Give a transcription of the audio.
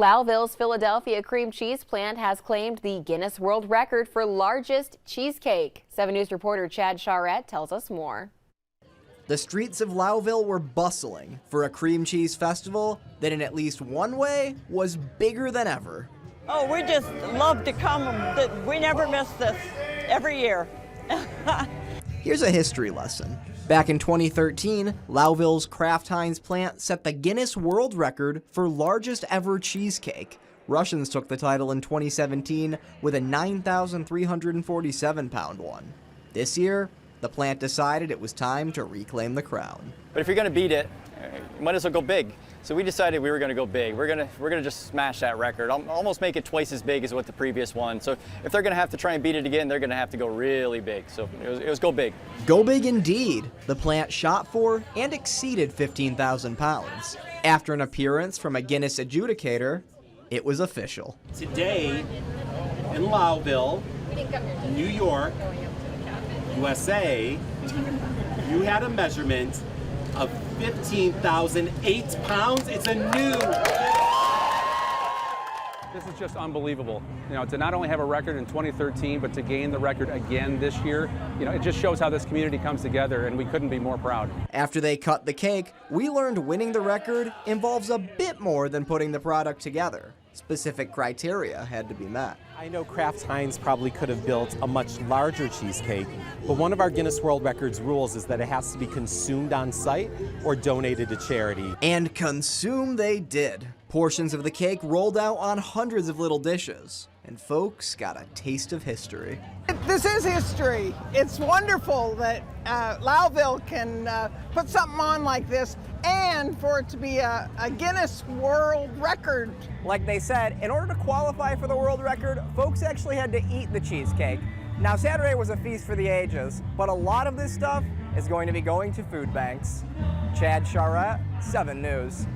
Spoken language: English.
Lowville's Philadelphia cream cheese plant has claimed the Guinness World Record for largest cheesecake. 7 News reporter Chad Charette tells us more. The streets of Lowville were bustling for a cream cheese festival that in at least one way was bigger than ever. Oh, we just love to come. We never miss this every year. Here's a history lesson. Back in 2013, Lowville's Kraft Heinz plant set the Guinness World Record for largest ever cheesecake. Russians took the title in 2017 with a 9,347-pound one. This year, the plant decided it was time to reclaim the crown. But if you're going to beat it, you might as well go big. So we decided we were going to go big. We're going to just smash that record, almost make it twice as big as what the previous one. So if they're going to have to try and beat it again, they're going to have to go really big. So it was go big. Go big indeed. The plant shot for and exceeded 15,000 pounds. After an appearance from a Guinness adjudicator, it was official. Today in Lowville, New York, USA, you had a measurement of 15,008 pounds. It's a new. This is just unbelievable. You know, to not only have a record in 2013, but to gain the record again this year, you know, it just shows how this community comes together, and we couldn't be more proud. After they cut the cake, we learned winning the record involves a bit more than putting the product together. Specific criteria had to be met. I know Kraft Heinz probably could have built a much larger cheesecake, but one of our Guinness World Records rules is that it has to be consumed on site or donated to charity. And consume they did. Portions of the cake rolled out on hundreds of little dishes, and folks got a taste of history. This is history. It's wonderful that Lowville can put something on like this, and for it to be a Guinness World Record. Like they said, in order to qualify for the world record, folks actually had to eat the cheesecake. Now, Saturday was a feast for the ages, but a lot of this stuff is going to be going to food banks. Chad Charette, 7 News.